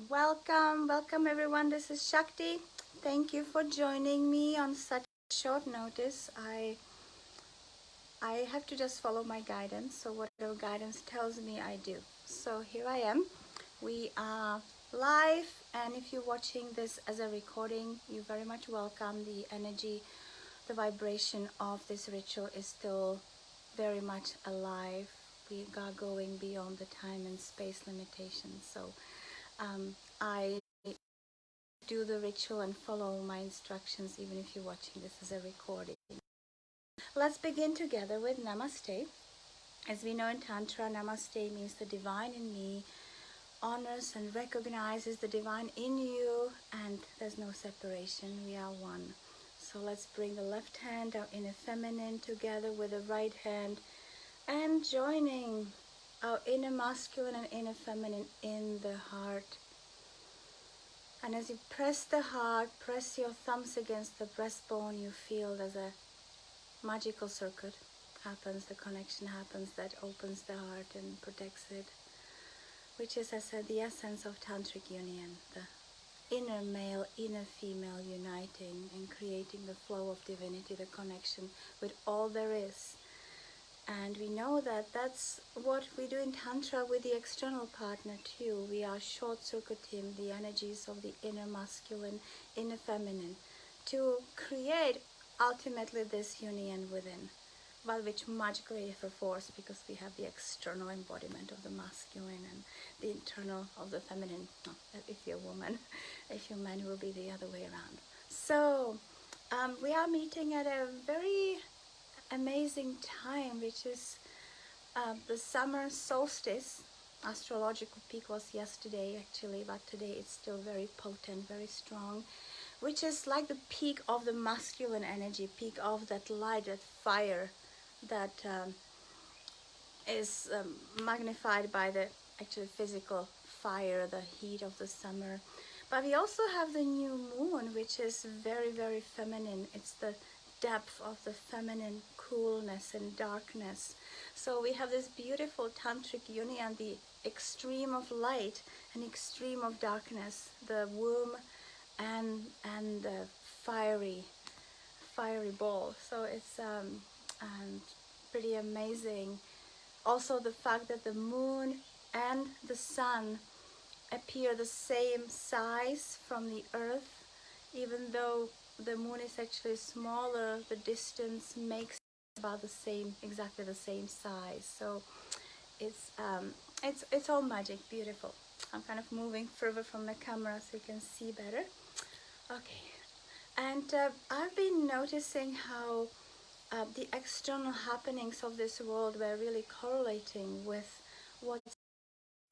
Welcome everyone. This is Shakti. Thank you for joining me on such short notice. I have to just follow my guidance. So whatever guidance tells me, I do. So here I am. We are live, and if you're watching this as a recording, you're very much welcome. The energy, the vibration of this ritual is still very much alive. We are going beyond the time and space limitations. So I do the ritual and follow my instructions even if you're watching this as a recording. Let's begin together with Namaste. As we know in Tantra, Namaste means the divine in me honors and recognizes the divine in you, and there's no separation. We are one. So let's bring the left hand, our inner feminine, together with the right hand and joining our inner masculine and inner feminine in the heart. And as you press the heart, press your thumbs against the breastbone, you feel there's a magical circuit happens, the connection happens that opens the heart and protects it, which is, as I said, the essence of Tantric union, the inner male, inner female uniting and creating the flow of divinity, the connection with all there is. And we know that that's what we do in Tantra with the external partner too. We are short-circuiting the energies of the inner masculine, inner feminine to create ultimately this union within, but which magically performs because we have the external embodiment of the masculine and the internal of the feminine. No, if you're a woman, if you're a man, it will be the other way around. So we are meeting at a very amazing time, which is the summer solstice. Astrological peak was yesterday actually, but today it's still very potent, very strong, which is like the peak of the masculine energy, peak of that light, that fire that is magnified by the actually physical fire, the heat of the summer. But we also have the new moon, which is very, very feminine. It's the depth of the feminine coolness and darkness. So we have this beautiful tantric union, the extreme of light and extreme of darkness, the womb and the fiery ball. So it's pretty amazing. Also the fact that the moon and the sun appear the same size from the earth, even though the moon is actually smaller, the distance makes about the same, exactly the same size. So it's all magic, beautiful. I'm kind of moving further from the camera so you can see better. Okay, and I've been noticing how the external happenings of this world were really correlating with what's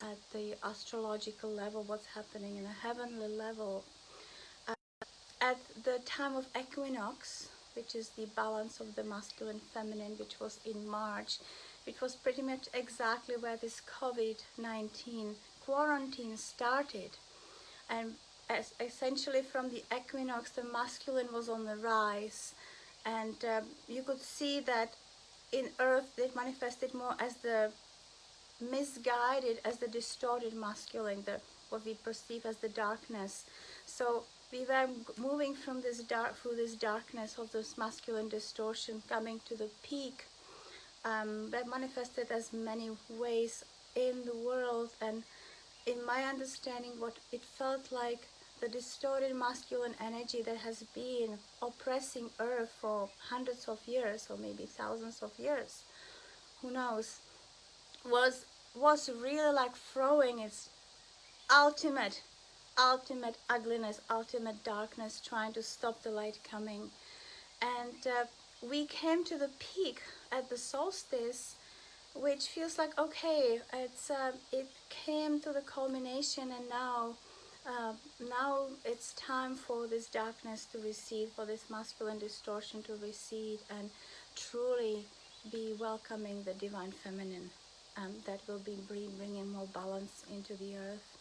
at the astrological level, what's happening in the heavenly level. At the time of equinox, which is the balance of the masculine feminine, which was in March, it was pretty much exactly where this COVID-19 quarantine started. And essentially from the equinox, the masculine was on the rise, and you could see that in Earth it manifested more as the misguided, as the distorted masculine, what we perceive as the darkness. So we were moving from this through this darkness of this masculine distortion, coming to the peak that manifested as many ways in the world. And in my understanding, what it felt like, the distorted masculine energy that has been oppressing Earth for hundreds of years or maybe thousands of years, who knows, was really like throwing its ultimate ugliness, ultimate darkness, trying to stop the light coming. And we came to the peak at the solstice, which feels like, okay, it came to the culmination, and now it's time for this darkness to recede, for this masculine distortion to recede, and truly be welcoming the divine feminine that will be bringing more balance into the earth.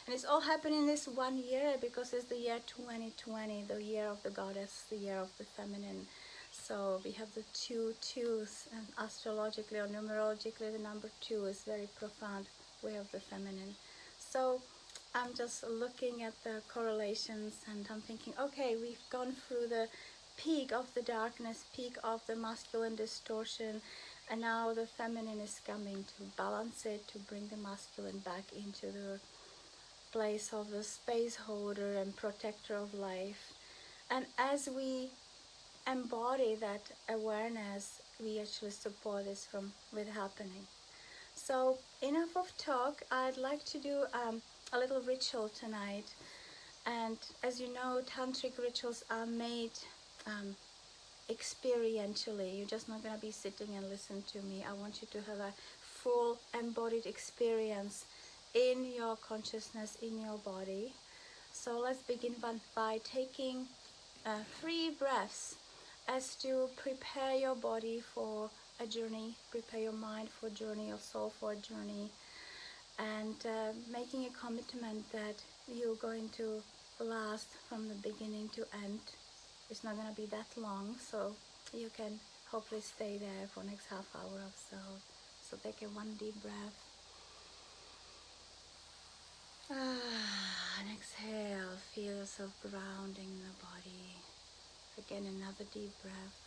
And it's all happening this 1 year, because it's the year 2020, the year of the goddess, the year of the feminine. So we have the twos, and astrologically or numerologically the number 2 is very profound way of the feminine. So I'm just looking at the correlations and I'm thinking, okay, we've gone through the peak of the darkness, peak of the masculine distortion, and now the feminine is coming to balance it, to bring the masculine back into the place of the space holder and protector of life. And as we embody that awareness, we actually support this from with happening. So enough of talk. I'd like to do a little ritual tonight. And as you know, tantric rituals are made experientially. You're just not going to be sitting and listen to me. I want you to have a full embodied experience in your consciousness, in your body. So let's begin by taking 3 breaths as to prepare your body for a journey, prepare your mind for a journey, your soul for a journey, and making a commitment that you're going to last from the beginning to end. It's not going to be that long, so you can hopefully stay there for the next half hour or so. So take a 1 deep breath. And exhale, feel yourself grounding the body. Again, another deep breath.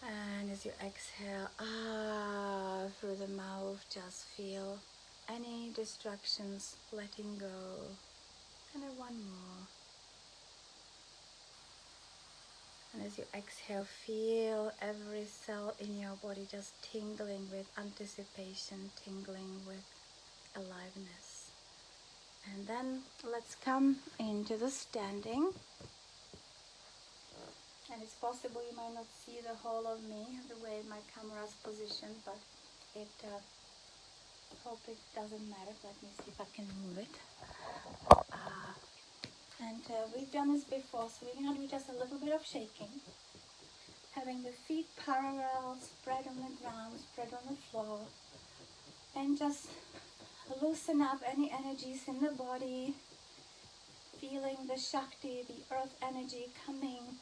And as you exhale through the mouth, just feel any distractions letting go. And then 1 more. And as you exhale, feel every cell in your body just tingling with anticipation, tingling with aliveness. And then let's come into the standing. And it's possible you might not see the whole of me, the way my camera is positioned, but it hope it doesn't matter. Let me see if I can move it. We've done this before, so we're going to do just a little bit of shaking. Having the feet parallel, spread on the ground, spread on the floor. And just loosen up any energies in the body. Feeling the Shakti, the earth energy coming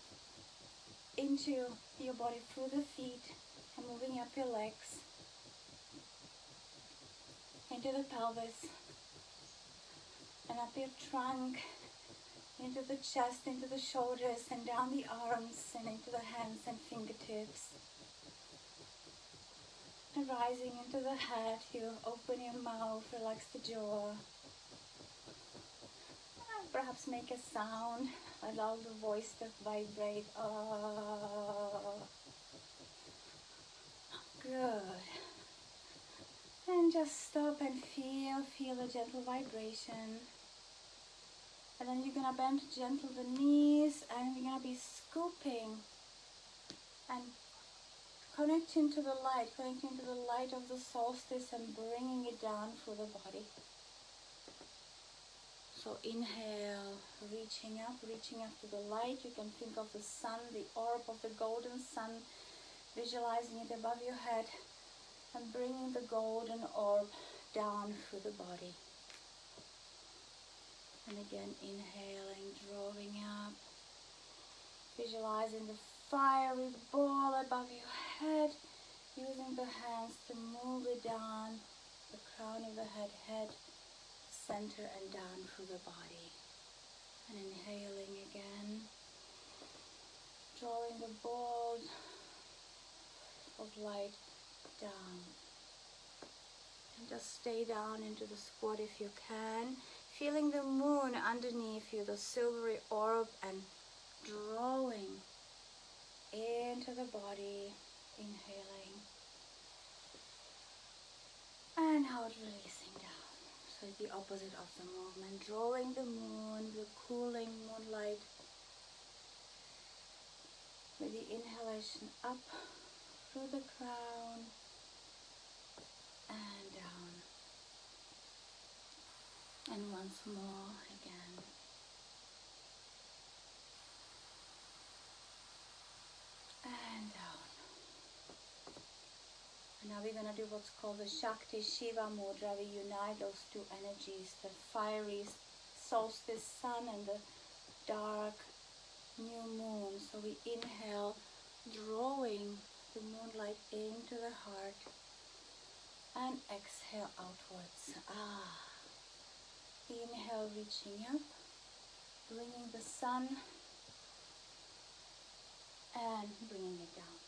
into your body through the feet and moving up your legs, into the pelvis, and up your trunk, into the chest, into the shoulders, and down the arms, and into the hands and fingertips. And rising into the head, you open your mouth, relax the jaw. And perhaps make a sound, allow the voice to vibrate. Good. And just stop and feel a gentle vibration. And then you're gonna bend gentle the knees, and you're gonna be scooping and connecting to the light of the solstice and bringing it down through the body. So inhale, reaching up to the light. You can think of the sun, the orb of the golden sun, visualizing it above your head and bringing the golden orb down through the body. And again, inhaling, drawing up, visualizing the fiery ball above your head, using the hands to move it down the crown of the head, center and down through the body. And inhaling again, drawing the ball of light down. And just stay down into the squat if you can. Feeling the moon underneath you, the silvery orb, and drawing into the body, inhaling, and out, releasing down. So it's the opposite of the movement, drawing the moon, the cooling moonlight, with the inhalation up through the crown and down. And once more again. And down. And now we're going to do what's called the Shakti Shiva Mudra. We unite those 2 energies, the fiery solstice sun and the dark new moon. So we inhale, drawing the moonlight into the heart. and exhale outwards. Inhale, reaching up, bringing the sun and bringing it down.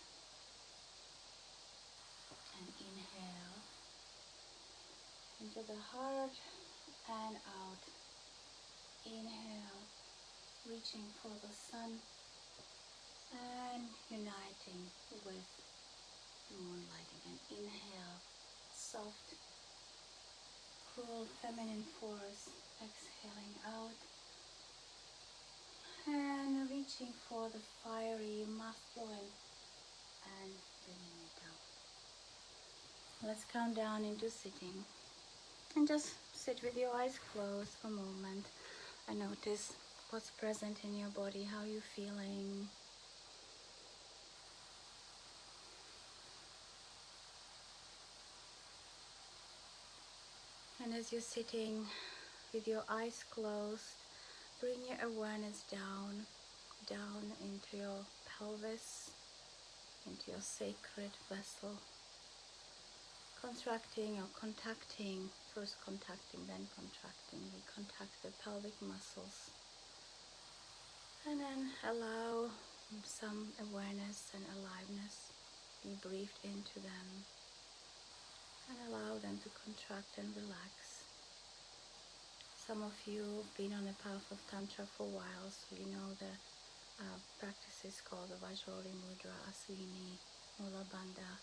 And inhale into the heart and out. Inhale, reaching for the sun and uniting with moonlighting. And inhale, soft, cool, feminine force. Exhaling out and reaching for the fiery, masculine and bringing it down. Let's count down into sitting and just sit with your eyes closed for a moment and notice what's present in your body, how you're feeling. And as you're sitting with your eyes closed, bring your awareness down into your pelvis, into your sacred vessel. Contracting or contacting, first contacting, then contracting. We contact the pelvic muscles. And then allow some awareness and aliveness be breathed into them. And allow them to contract and relax. Some of you have been on the path of Tantra for a while, so you know the practice is called the Vajrayana Mudra, Aswini, Mula Bandha.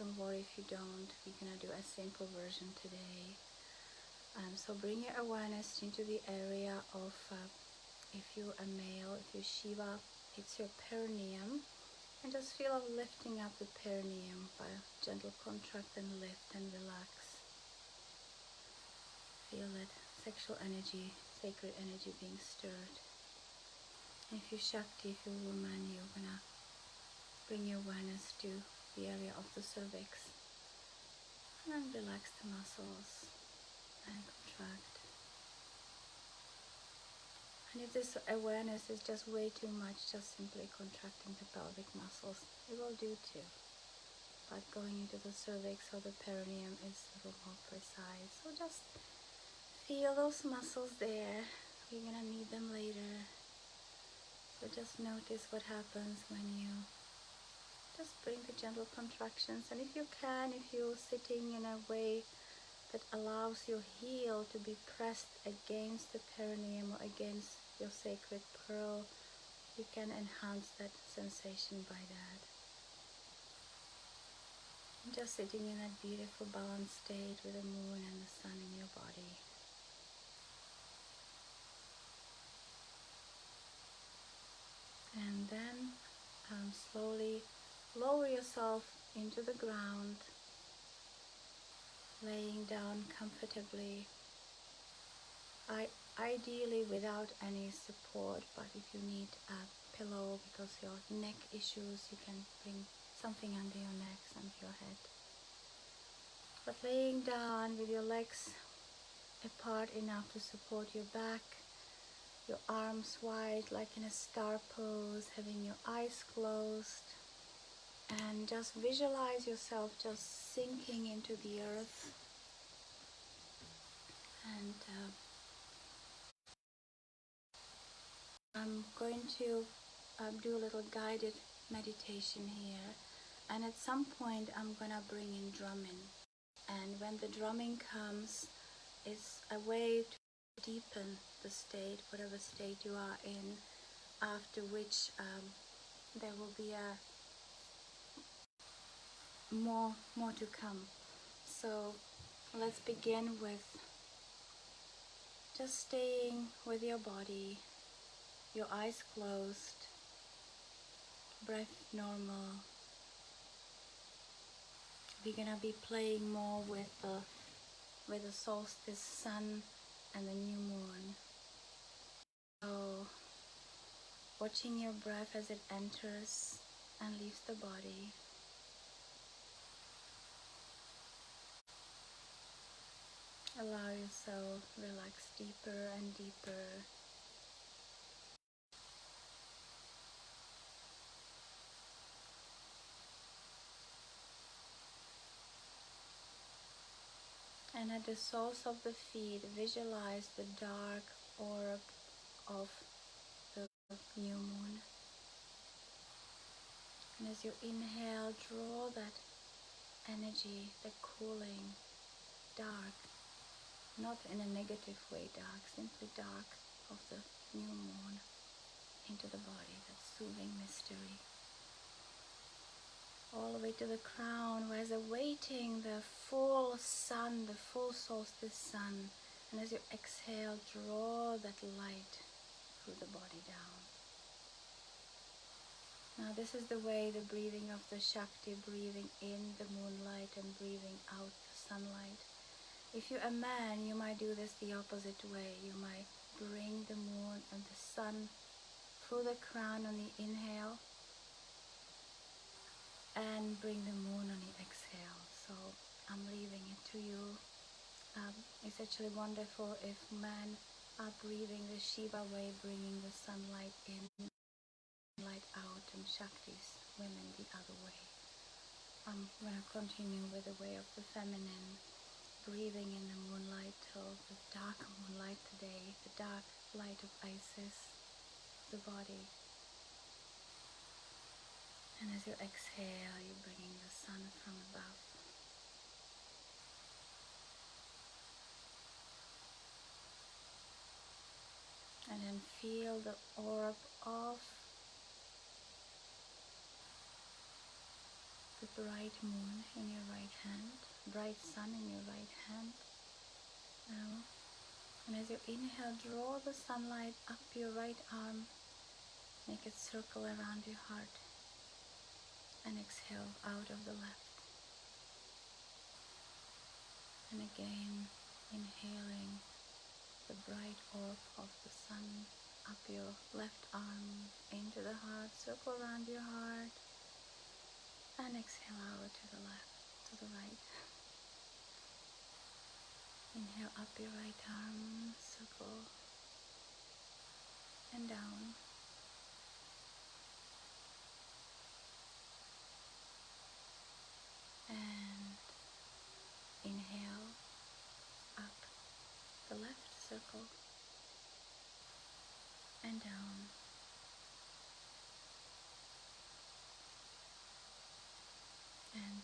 Don't worry if you don't, we're going to do a simple version today. So bring your awareness into the area of, if you're a male, if you're Shiva, it's your perineum. And just feel of lifting up the perineum by a gentle contract and lift and relax. Feel it, sexual energy, sacred energy being stirred. And if you're Shakti, if you're a woman, you're going to bring your awareness to the area of the cervix. And relax the muscles and contract. And if this awareness is just way too much, just simply contracting the pelvic muscles, it will do too. But going into the cervix or the perineum is a little more precise. So just feel those muscles there. You're going to need them later. So just notice what happens when you just bring the gentle contractions. And if you can, if you're sitting in a way that allows your heel to be pressed against the perineum or against your sacred pearl, you can enhance that sensation by that. Just sitting in that beautiful balanced state with the moon and the sun in your body. And then slowly lower yourself into the ground, laying down comfortably. Ideally without any support, but if you need a pillow because your neck issues, you can bring something under your neck, under your head. But laying down with your legs apart enough to support your back, your arms wide like in a star pose, having your eyes closed, and just visualize yourself just sinking into the earth. And I'm going to do a little guided meditation here, and at some point I'm gonna bring in drumming, and when the drumming comes, it's a way to deepen the state, whatever state you are in, after which there will be a more to come. So let's begin with just staying with your body, your eyes closed, breath normal. We're gonna be playing more with the solstice sun and the new moon. So watching your breath as it enters and leaves the body. Allow yourself to relax deeper and deeper. And at the soles of the feet, visualize the dark orb of the new moon. And as you inhale, draw that energy, the cooling, dark, not in a negative way dark, simply dark of the new moon into the body, that soothing mystery. All the way to the crown, where is awaiting the full sun, the full solstice sun. And as you exhale, draw that light through the body down. Now this is the way, the breathing of the Shakti, breathing in the moonlight and breathing out the sunlight. If you're a man, you might do this the opposite way. You might bring the moon and the sun through the crown on the inhale and bring the moon on the exhale. So I'm leaving it to you. It's actually wonderful if men are breathing the Shiva way, bringing the sunlight in, light out, and Shakti's women the other way. I'm going to continue with the way of the feminine, breathing in the moonlight, till the dark moonlight today, the dark light of Isis, the body. And as you exhale, you're bringing the sun from above. And then feel the orb of the bright moon in your right hand, bright sun in your right hand. Now, and as you inhale, draw the sunlight up your right arm, make it circle around your heart, and exhale out of the left. And again, inhaling the bright orb of the sun up your left arm, into the heart, circle around your heart, and exhale out to the left, to the right. Inhale up your right arm, circle, and down. And inhale up the left circle, and down. And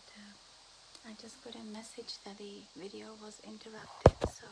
I just got a message that the video was interrupted, so